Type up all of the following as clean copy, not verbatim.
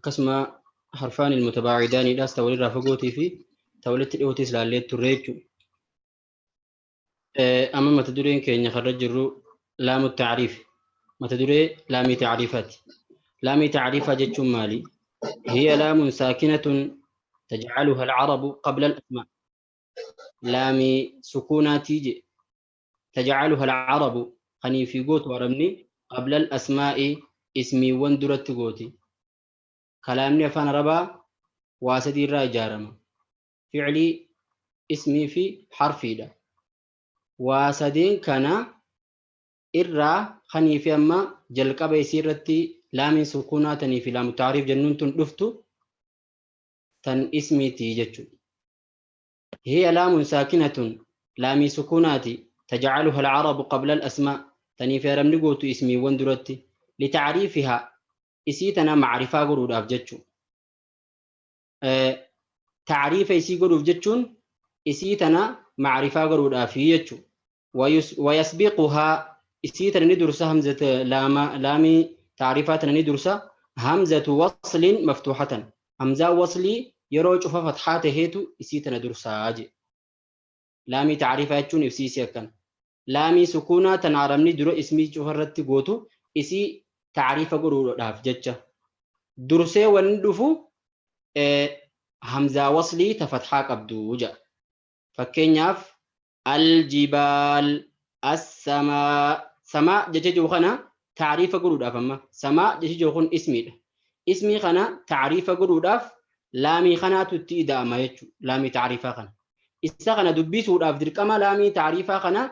akkasuma harfaan ilmutabaa'idaniidhaas tawalii irraa fagootii fi tawalitti dhiyootis laallee turre jechuudha. Amma mata dureen keenya karra jirru laamu taariif mata duree laamii taariifaati. laamii taariifaa jechuun maali? hiya laamun saakinatun tajcaluha alcarabu qabla alasmaa. laamii sukuunaatii je tajcaluha alcarabu kanii fi gootu arabni qabla alasmaa'i ismiiwwan duratti gooti. kalaamni afaan arabaa waa sadii irraa ijaarama. ficlii, ismii fi harfiidha. waa sadeen kana irraa kanii fi amma jalqaba isii irratti laamiin sukuunaa tanii fi laamu taariif jennuun tun dhuftu tan ismiitii jechuudha. hiya laamun saakinatun laamii sukuunaati tajcaluha alcarabu qabla alasmaa tanii fi arabni gootu ismiiwwan duratti litacriifihaa isii tana macrifaa godhuudhaaf jechuudha. tacriifa isii godhuuf jechuun isii tana macrifaa godhuudhaaf jechuudha. wayasbiquhaa isii tana ni dursa hamzata laamii tacriifaa tana ni dursa hamzatu waslin maftuuxatan. hamzaa waslii yeroo cufa fatxaa taheetu isii tana dursaa je. laamii tacriifaa jechuun ibsiisi akkan. laamii sukuunaa tan arabni dura ismii cufa irratti gootu isii tacriifa godhuudhaaf jecha dursee wanni dhufu hamzaa waslii ta fatxaa qabdu jedha. fakkeenyaaf aljibaal, assamaa. samaa jecha jiru kana tacriifa godhuudhaaf amma samaa jecha jiru kun ismiidha. ismii kana tacriifa godhuudhaaf laamii kanaatu itti ida'ama jechuudha. laamii tacriifaa kana isa kana dubbisuudhaaf dirqama laamii tacriifaa kana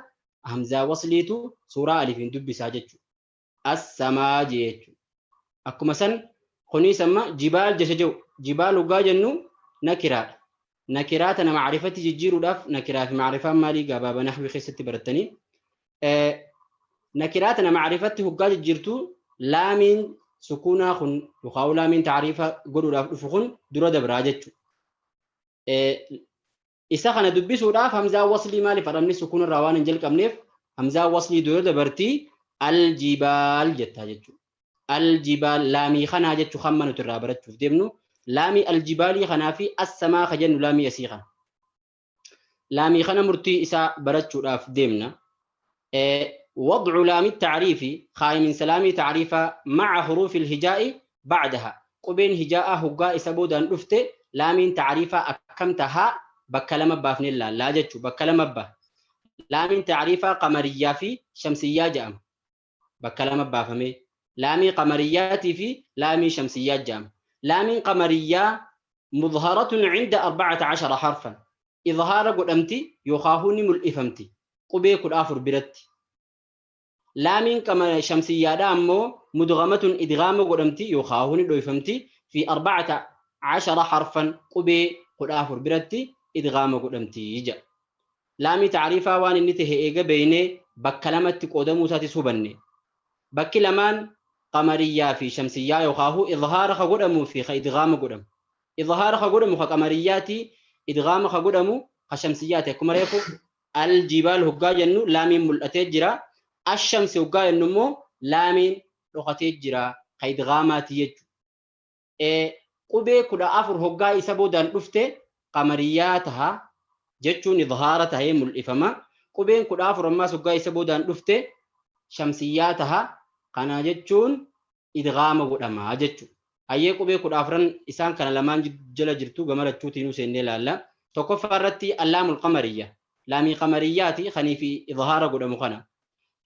hamzaa wasliitu suuraa alifiin dubbisaa jechuudha. assamaa jechuudha. akkuma san kunis amma jibaal jecha jiru jibaal hoggaa jennu nakiraadha. nakiraa tana macrifatti jijjiiruudhaaf nakiraa fi macrifaan maalii gabaaba naxwii keessatti barattanii nakiraa tana macrifatti hoggaa jijjiirtu laamiin sukuunaa kun yookaan laamiin tacriifa godhuudhaaf dhufu kun dura dabraa jechuudha. isa kana dubbisuudhaaf hamzaa waslii maaliif arabni sukuuna irraa waan hin jalqabneef hamzaa waslii dura dabartii aljibaal jettaa jechuudha. aljibaal laamii kanaa jechuu hamma nuti irraa barachuuf deemnu laamii aljibaalii kanaa fi assamaa ka jennu laamii asii kana. laamii kana murtii isaa barachuudhaaf deemna. وضع لام التعريف خاي من سلامي تعريفا مع حروف الهجاء بعدها قبين هجاء هقا إسابودا نفته لام تعريفا أكمتها بكلمة بافن الله لا جتشو بكلمة با لام تعريفا قمرية في شمسية جام بكلمة بافمي لام قمريات في لام شمسيات جام لام قمرية مظهرة عند 14 حرفا إظهار قدمتي يخاهوني ملئفمتي قبي كل آفر برتي لامين كما شمسية دامو مدغمة إدغام قدمتي يخاهوني دويفمتي في 14 حرفا قبي قد آفر برتي إدغام قدمتي يجا لامي تعريفا وان نته إيجا بيني بكلمة قدمو ساتي سوبني بكلمان قمرية في شمسية يخاهو إظهار قدمو في إدغام قدم إظهار قدمو قمرياتي إدغام قدمو شمسياتي كمريكو الجبال هقا جنو لامي ملأتي جرا الشمس وقا النمو لامين لغتي جرا قيد غاماتي يجو قبي كدا أفر هقا إسابو دان رفته قمرياتها جتشون إظهارتها هي ملئفما قبين كدا أفر أما سقا إسابو دان رفته شمسياتها قنا جتشون إدغام قدما جتشو أيه قبي كدا أفرن إسان كان لمان جل جرتو قمرة توتي نوسين لالا تقف الرتي اللام القمرية لامي قمرياتي خني في إظهار قدما خنا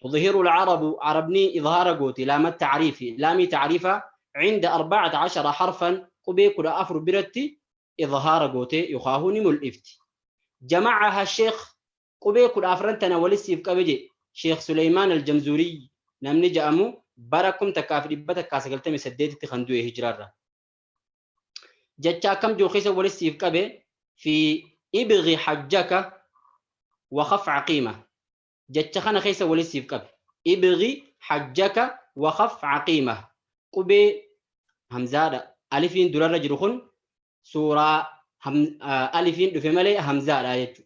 تظهر العرب عربني إظهار قوتي لام التعريف لامي تعريفة عند 14 حرفا قبي كل أفر برتي إظهار قوتي يخاهوني ملئفتي جمعها الشيخ قبي كل أفرنتنا ولسي بكبجي شيخ سليمان الجمزوري نمني جامو بركم تكافر بتك كاسقلت مسديت تخندوه هجرارا جتشا كم جو خيس ولسي بكبي في إبغي حجك وخف عقيمة جتشا خنا خيس ولسي بكبي إبغي حجك وخف عقيمة قبي همزة ألفين دولار جرخون سورة ألفين دفع ملي همزة لا يجو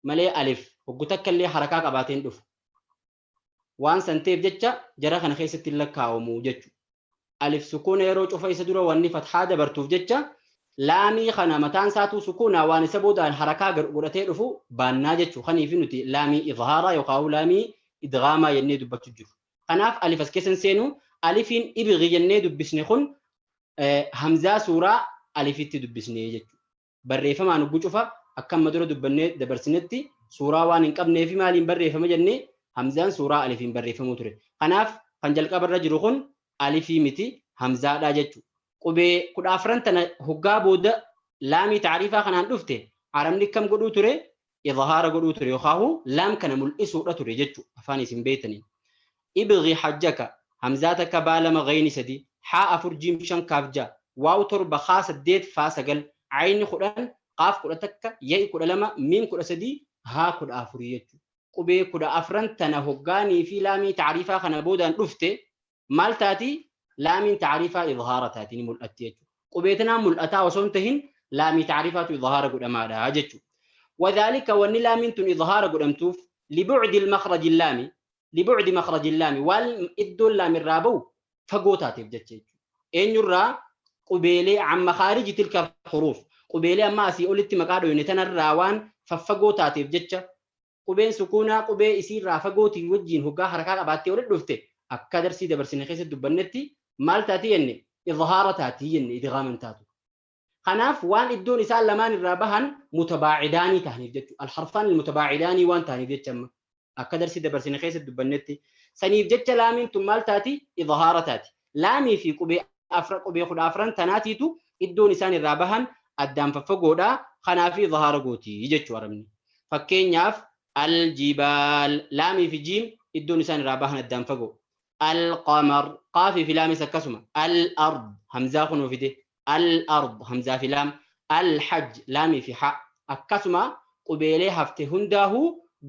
ملي ألف وقتك اللي حركات أباتين دف وان سنتيف جتشا جرا خنا خيس تلك كاومو جتشو alif sukuuna yeroo cufa isa dura wanni fathaa dabartuuf jecha laamii kana mataan isaatu sukuuna waan isa boodaan harakaa godhatee dhufu baannaa jechuu kaniif nuti laamii idhaaraa yookaan laamii idghaamaa jennee dubbachuu jiru. Kanaaf alif as keessan seenu alifiin ibghi jennee dubbisne kun hamzaa suuraa alifitti dubbisnee jechuudha. Barreeffamaan ugguu cufa akka amma dura dubbannee dabarsinetti suuraa waan hin qabneef maaliin barreeffama jennee hamzaan suuraa alifiin barreeffamuu ture. Kanaaf kan jalqabarra jiru kun alifii miti hamzaadhaa jechuudha. Qubee 14 tana hoggaa booda laamii taariifaa kanaan dhufte arabni kam godhuu ture idhaara godhuu ture yookaan laam kana mul'isuudha ture jechuudha afaan isin beektaniin. Ibghi hajjaka hamzaata ka baalama ghayni sadi haa afur jiim shan kaaf ja waaw torba haa 8 faa 9 ayni 10 qaaf 11 ya'i 12 miim 13 haa 14 jechuudha. Qubee 14 tana hoggaanii fi laamii taariifaa kana boodaan dhufte maal taati laamiin taariifaa idhaara taati ni mul'atti jechuudha. Qubee tanaan mul'ataa osoo hin tahin laamii taariifaatu idhaara godhamaadha jechuudha. وذلك وان لامين تن إظهار قدمتوف لبعد المخرج اللامي لبعد مخرج اللامي والإدو اللام الرابو فقوتات بجتش إن يرى قبيلي عن مخارج تلك الحروف قبيلي أما أسي أولي مقادو ينتن الراوان ففقوتات بجتش قبين سكونا قبي إسير رافقوتي وجين هقا حركات أباتي ورد دفته أكادر سيدة برسين خيسة دبنتي مال تاتي إني إظهار تاتي إني إدغام تاتو خناف وان الدون إسال لمان الرابهن متباعداني تهنيف جتو الحرفان المتباعداني وان تهنيف جتو أكدر سيدة برسين خيسة دبنتي سنيف جتو لامين تمال تاتي إظهار تاتي لامي في قبي أفرق قبي خد أفران تناتيتو الدون إسان الرابهن الدام ففقودا خنافي ظهار قوتي جتو رمني فكين ياف الجبال لامي في جيم الدون إسان الرابهن الدام فقو القمر قافي في لامي سكسما الأرض همزاخن في دي الأرض همزة في لام الحج لامي في حق أكسما قبيلي هفته هنداه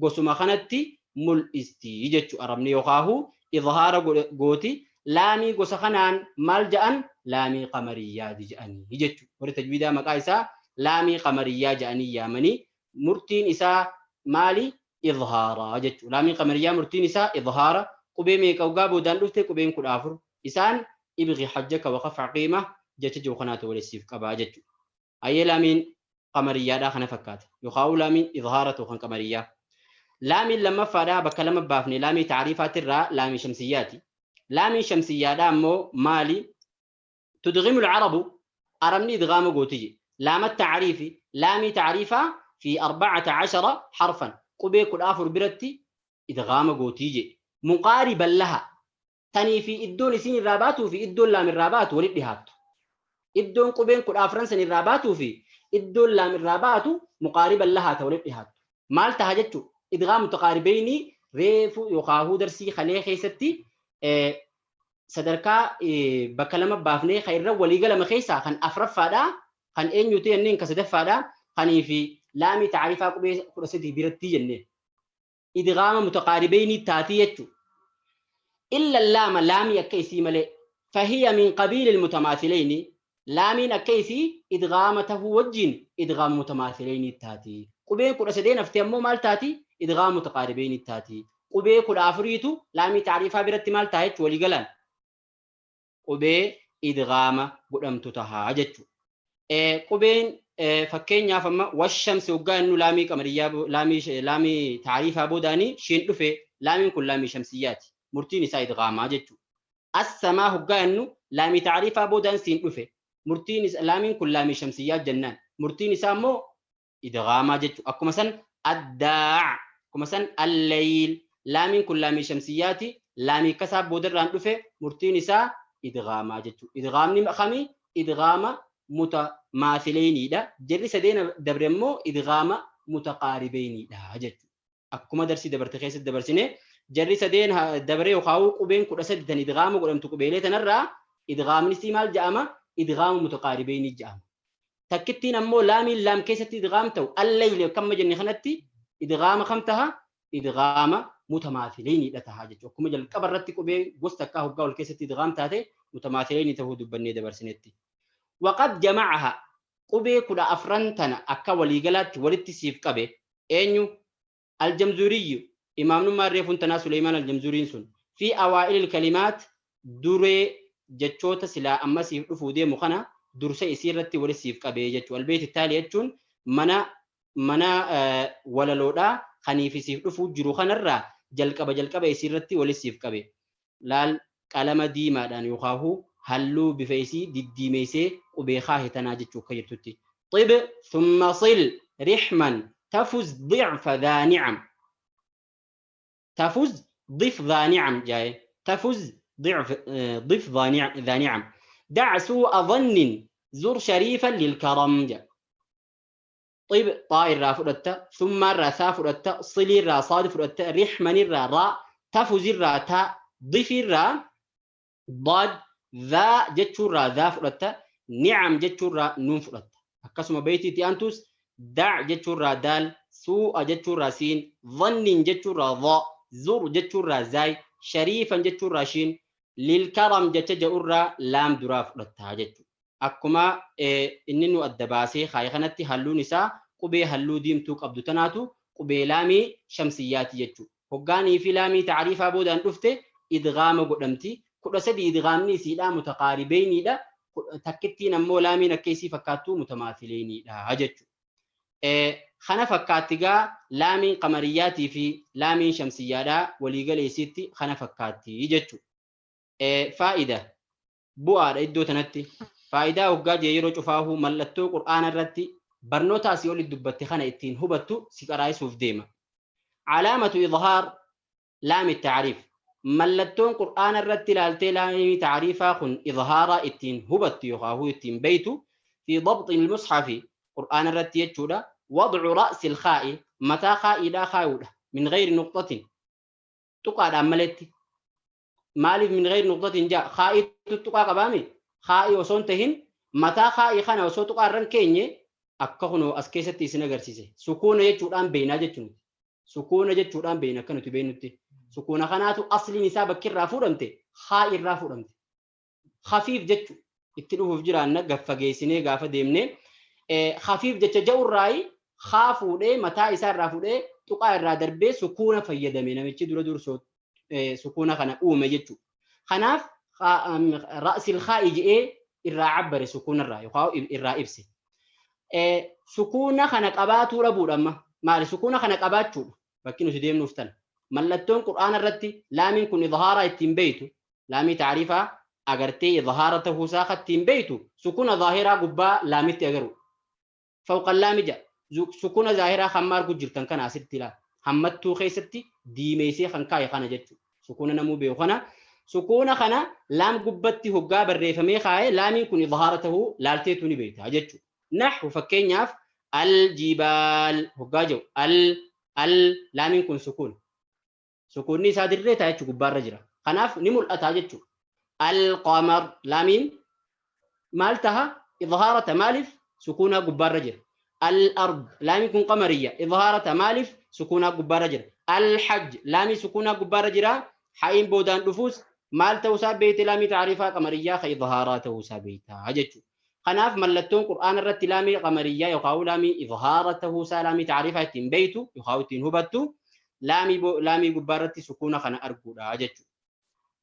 قسما خنتي مل استي يجتشو أرمني يخاهو إظهار قوتي لامي قسخنان ملجأن لامي قمرية دي جأني يجتشو ورد تجويدا مقايسا لامي قمرية جأني يامني مرتين إسا مالي إظهارا يجتشو لامي قمرية مرتين إسا إظهارا قبيمي كوغابو دان لفتي قبيم كل آفر إسان إبغي حجك وقف عقيمة جت جوخنات ولسيف كبا جت أي لامين قمرية دا خنا فكات يخاو لامين إظهارة وخن قمرية لامين لما فدا بكلمة بافني لامي تعريفات الراء لامي شمسياتي لامي شمسيات أمو مالي تدغم العرب أرمني إدغام قوتي لام التعريفي لامي تعريفة في 14 حرفا قبي كل آفر برتي إدغام قوتي مقاربا لها تاني في إدون سين الرابات وفي إدون لام الرابات ولدهات إدون قبين كل أفرنسن الرابات وفي إدون لام الرابات مقاربا لها تولدهات مال تهجتشو إدغام متقاربين ريفو يخاهو درسي خليه خيستي صدركا بكلمة بافني خير ولي قلم خيسا خن أفرف فادا خن إن يوتي أنين كسدف فادا خني في لامي تعريفا قبي كرسيتي بيرتي جنة إدغام متقاربين تاتيتشو إلا اللام لامي أكيسي ملئ فهي من قبيل المتماثلين لامين أكيسي إدغامته وجين إدغام متماثلين التاتي قبين كل أسدين أفتيمو مال تاتي إدغام متقاربين التاتي قبين كل أفريتو لامي تعريفها برت مال تايت ولي قلن قبين إدغام قدم تتهاجتو قبين فكين يا فما والشمس وقانو لامي قمرية لامي تعريفها بوداني شين دفي لامين كل لامي شمسيات مرتين سايد غاما جتو السماء هقانو لامي تعريفها بودان سين دفي مرتين لامين كل لامي شمسيات جنان مرتين سامو إدغاما جتو أكو مثلا الداع أكو مثلا الليل لامين كل لامي شمسياتي لامي كسب بودران دفي مرتين سا إدغاما جتو إدغامني خمي إدغاما متماثلين دا جري سدينا دبرمو إدغاما متقاربين دا جتو أكو ما درسي دبرت خيس دبرسينه جري سدين دبري وخاو قبين كل أسد تن إدغام وقلم تقبيلة تنرى إدغام نستعمال جامع إدغام متقاربين الجامع تكتين أمو لامي لام كيسة إدغام تو الليل كم جني خنتي إدغام خمتها إدغام متماثلين لتهاجج وكم جل كبرتي قبين قصتك هو قول كيسة إدغام تاتي متماثلين تهود بني دبرسنتي وقد جمعها قبي كل أفرنتنا أكا وليقلات ولتسيف كبي أنيو الجمزوري إمام نمار ريفون تنا سليمان الجمزورين سن في أوائل الكلمات دوري jechoota silaa amma siif dhufuu deemu kana dursa isii irratti wali siif qabee jechuudha. Albeeti taali jechuun mana walaloodhaa kaniif siif dhufuu jiru kanarraa jalqaba isii irratti wali siif qabee. Laal qalama diimaadhaan yookaan halluu bifa isii diddiimeessee qubee kaahitanaa jechuu akka jirtutti. طب ثم صل رحما تفز ضعف ذا نعم. تفز ضف ذا نعم جاي تفز ضف ذا نعم. دع سوء ظن زر شريفا للكرم جاء. طيب طائر را فردت ثم را ثا فردت صل را صاد فردت رحما را تفز را تا ضف را ضاد ذا جتشور را ذا فردت نعم جتشور را نون فردت. akkasuma beeytiitti aantus dac jechuurraa daal suu'a jechuurraa siin dhannin jechuurraa dha zur jechuurraa zaay shariifan jechuurraa shiin lilkaram jecha ja'urraa laam duraa fudhattaa jechuudha. Akkuma inni nu adda baasee kaayee kanatti halluun isaa qubee halluu diimtuu qabdu tanaatu qubee laamii shamsiyyaati jechuudha. Hoggaanii fi laamii taariifaa boodaan dhufte idgaama godhamti. 13 idgaamni isiidhaa mutaqaaribeeyniidha. Takkittiin ammoo laamiin akka isii fakkaattu mutamaathileeniidha jechuudha. Kana fakkaattigaa laamiin qamariyyaatii fi laamiin shamsiyyaadhaa waliigala isiitti kana fakkaatti jechuudha. Faayida bu'aadha iddoo tanatti. Faayidaa hoggaa jee yeroo cufaahuu mallattoo qur'aana irratti barnoota asii olitti dubbatte kana ittiin hubattu si qaraayisuuf deema. Calaamatu idhaar laami taariif. ملتون قرآن الرت لالتلامي تعريفا خن إظهارا اتين هبت يخاهو اتين بيتو في ضبط المصحف قرآن الرت يجودا وضع رأس الخاء متى خاء لا خاودة من غير نقطة تقعد عملتي مالف من غير نقطة جاء خاء تقع قبامي خاء وصنتهن متى خاء خانا وصوت قارن كيني أكهنو أسكيستي سنغرسيسي سكون يجودان بينا جتشون سكون يجودان بينا كانوا تبينوتي سكون خناتو أصلي نسابة كرة فورمتي خاء الرا فورمتي خفيف جتشو اتلوه في جيران قفا جيسيني قافا ديمني خفيف جتش جو الراي خافو دي متى إسار رافو دي تقع الرا دربي سكون فيدمي نميتش دور دور صوت سكون خنا أومي جتشو خناف رأس الخاء جئي الرا عبر سكون الرا يقاو الرا إبسي سكون خنا قباتو ربو لما مالي سكون خنا قباتو فكينو سديم نفتن ملتون قرآن الرتي لامين كن إظهارا اتين بيتو لامي تعريفا أغرتي إظهارته ساخة اتين بيتو سكون ظاهرة قبا لامي أغرو فوق اللام جاء سكون ظاهرة خمار قجرتن كان أسدتي لا حمدتو خيستي دي ميسي خنكاي خانا جتو سكون نمو بيو خانا سكون خانا لام قبتي هقا بالريفمي خاي لامين كن إظهارته لالتيتوني بيتا جتو نحو فكين ياف الجبال هقا جو لامين كن سكون سكوني سادرة تاجو كبار رجرا خناف نمول أتاجتشو القمر لامين مالتها إظهارة مالف سكونها كبار رجرا الأرض لامين كن قمرية إظهارة مالف سكونها كبار رجرا الحج لامي سكونها كبار رجرا حين بودان نفوس مالته سابيت لامي تعريفها قمرية خي إظهاراته سابيتها هجتشو خناف ملتون قرآن الرت لامي قمرية يقاو لامي إظهارته سلامي تعريفها تنبيتو يقاو تنهبتو لامي قبارتي سكونة خنا أرجودا أجتشو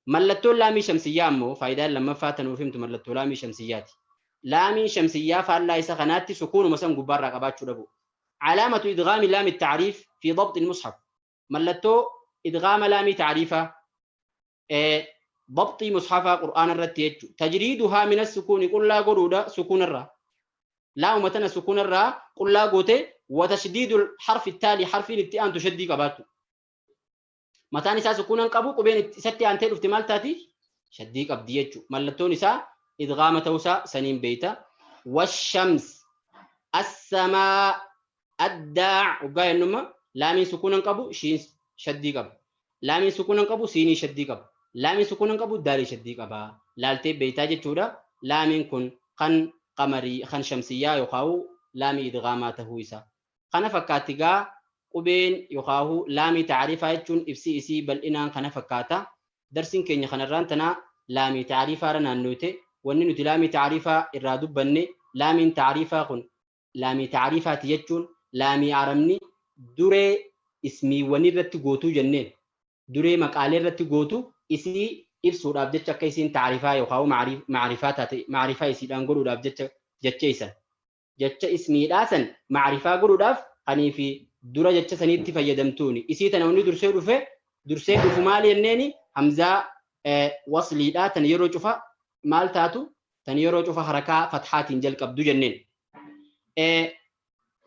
ملتو لامي شمسية مو فايدة لما فاتن وفهمت ملتو لامي شمسيات لامي شمسية فالله يسخناتي سكون مثلا قبارة قباتشو دبو علامة إدغام لام التعريف في ضبط المصحف ملتو إدغام لامي تعريفة ضبط مصحف قرآن الرتيج تجريدها من السكون قل لا قرودا سكون الراء لا متنا سكون الراء قل لا قوته وتشديد الحرف التالي حرف الاتئان تشدي قباتو متى نساء سكونا قبو قبين ستي أنتين افتمال تاتي شدي قبديجو ملتو نساء إدغام توسا سنين بيتا والشمس السماء الداع وقاية النمى لامين سكونا قبو شين شدي قب لامين سكونا قبو سيني شدي قب لامين سكونا قبو داري شدي قبا لالتي بيتا جتودا لامين كن خن قمري خن شمسية يخاو لامي إدغاماته إسا خنا فكاتيغا قبين يخاو لامي تعريفا يجون إفسي إسي بل إنان خنا فكاتا درسين كيني خنران تنا لامي تعريفا رنان نوتي وننو لامي تعريفا إرادو بني لامي تعريفا خن لامي تعريفا تيجون لامي عرمني دوري اسمي ونرت قوتو جنين دوري مقالي رت قوتو إسي ibsuudhaaf jecha akka isiin taarifaa yookaan maarifaa taate maarifaa isiidhaan godhuudhaaf jecha isa jecha ismiidhaa san maarifaa godhuudhaaf kanii fi dura jecha saniitti fayyadamtuuni isii tana hundi dursee dhufu maali jenneeni hamzaa wasliidhaa tan yeroo cufa maal taatu tan yeroo cufa harakaa fathaatiin jalqabdu jenneen.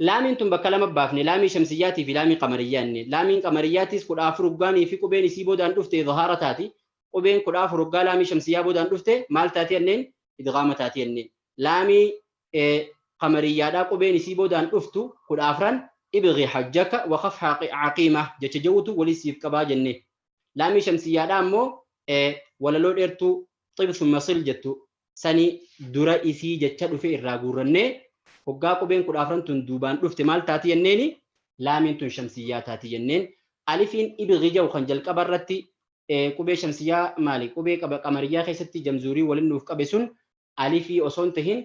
Laamiin tun bakka lama baafne laamii shamsiyyaatii fi laamii qamariyyaa jenneen. Laamiin qamariyyaatiis 14 hoggaanii fi qubeen isii boodaan dhufte dhahaara taati. Qubeen 14 hoggaa laamii shamsiyyaa boodaan dhufte maal taati jenneen idgaama taati jenneen. Laamii qamariyyaadhaa qubeen isii boodaan dhuftu 14 ibghi hajjaka waqaf caqiima jecha jawutu walisiif qabaa jenneen. Laamii shamsiyyaadhaa ammoo walaloo dheertuu xibsu masil jettu sani dura isii jecha dhufe irraa guurrannee hoggaa qubeen 14 tun duubaan dhufte maal taati jenneeni laamiin tun shamsiyyaa taati jenneen. Alifiin ibghi jawu kan jalqaba irratti qubee shamsiyyaa maali qubee qamariyyaa keessatti jamzuurii waliin nuuf qabe sun alifii osoo hin tahin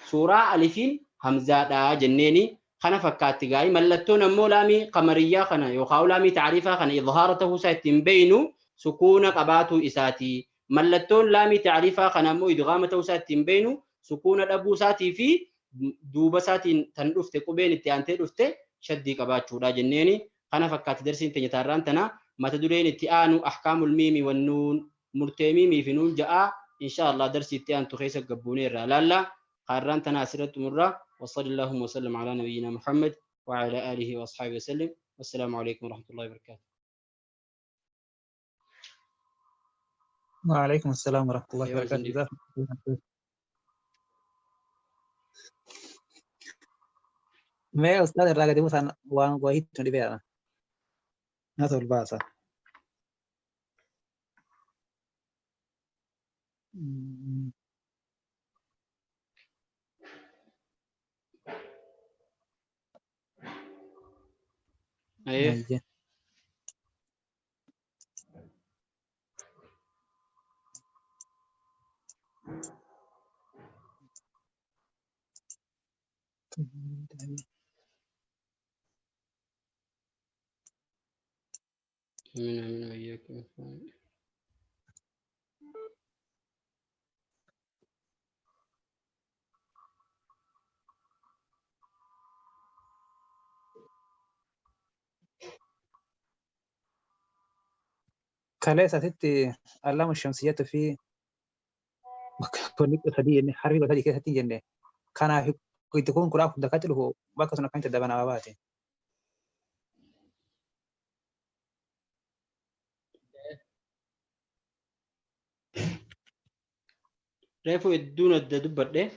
suuraa alifiin hamzaadhaa jenneeni. Kana fakkaatti gaa'ii mallattoon ammoo laamii qamariyyaa kana yookaan laamii taarifaa kana idhaara ta'uu isaa ittiin beeynu sukuuna qabaatuu isaati. Mallattoon laamii taarifaa kana ammoo idgaama ta'uu isaa ittiin beeynu sukuuna dhabuu isaatii fi duuba isaatiin tan dhufte qubeen itti aantee dhufte shaddii qabaachuudha jenneeni. Kana fakkaatti darsiin teenya taarraan tana mata dureen itti aanu ahkaamul miimi wannuun murtee miimii fi nuun ja'a inshaallah darsii itti aantu keessa gabbuunee irraa laalla. Taarraan tana asirratti murraa. وصلى اللهم وسلم على نبينا محمد وعلى آله وأصحابه وسلم والسلام عليكم ورحمة الله وبركاته. وعليكم السلام ورحمة الله وبركاته. ما أستاذ الراجل مثلا وان قويت تنبيه ناس الباسة أيه من وإياكم. كلاسة ستي علام الشمسيات في كل قصدي إن حرف قصدي كده ستي جنة كان تكون كل أخذ دكاتره هو بقى سنة كانت دبنا عباتي ريفو الدون الدبر ده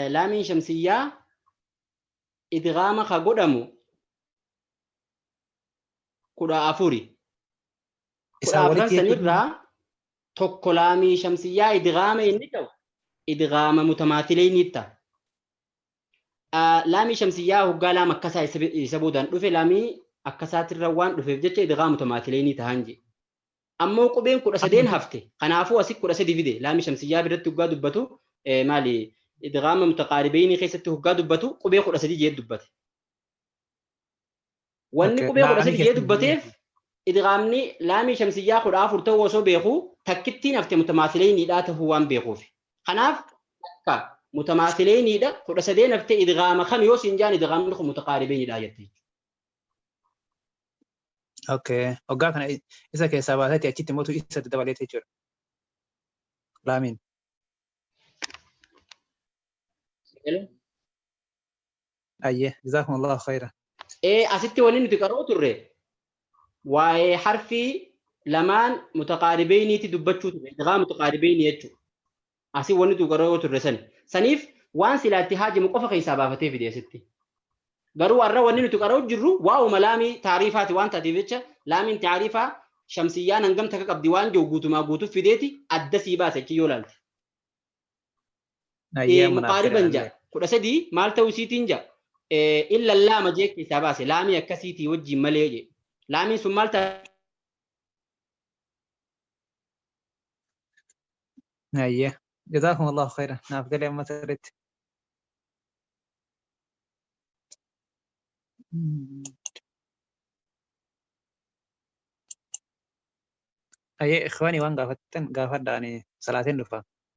لامين شمسية إدغام خقدمو كدا أفوري كدا أفران سنرى tokko laamii shamsiyyaa idgaama inni ta'u idgaama mutamaathileen itta laamii shamsiyyaa hoggaa laama akkasaa isa boodaan dhufe laamii akkasaatirra waan dhufeef jecha idgaama mutamaathileen ta'an je ammoo qubeen 13 hafte kanaafuu asii 13 fide laamii shamsiyyaa biratti hoggaa dubbatu maali idgaama mutaqaaribeeni keessatti hoggaa dubbatu qubee 13 jee dubbate wanni qubee 13 jee dubbateef idgaamni laamii shamsiyyaa 14 ta'uu osoo beekuu takkittiin hafte mutamaathileeniidhaa ta'uu waan beekuuf. Kanaaf akka mutamaathileeniidha 13 hafte idgaama kan yoo siin jaan idgaamni kun mutaqaaribeeniidhaa jette. Okay. Hoggaa kana isa keessaa baasatti achitti mootu isa dabalee jechuudha. Laamiin. Ayyee, jazaakumullahu khayran. Asitti wanni nuti qaroo turre waa'ee harfii lamaan mutaqaaribeeniiti dubbachuu ture idgaama mutaqaaribeeni jechuudha. Asii wanni tu qaroo turre saniif waan silaatti haajimu qofa keessaa baafatee fide asitti. Garuu warra wanni nuti qaroo jirru waa'uma laamii taarifaati waan taateef jecha laamiin taarifaa shamsiyyaan hangam takka qabdi waan jiru guutumaa guutuuf fideeti adda sii baasa jechi yoo laalte. Muqaariban jaa 13 maal ta'uu isiitiin jaa illa laama jee keessaa baase laamii akkasiitii wajjin malee jee. Laamiin sun maal ta'a? أيه جزاكم الله خيرا. نعم قال ما تريد Ayyee ikhwaanii waan gaafattan gaafadhaani salaatiin dhufa.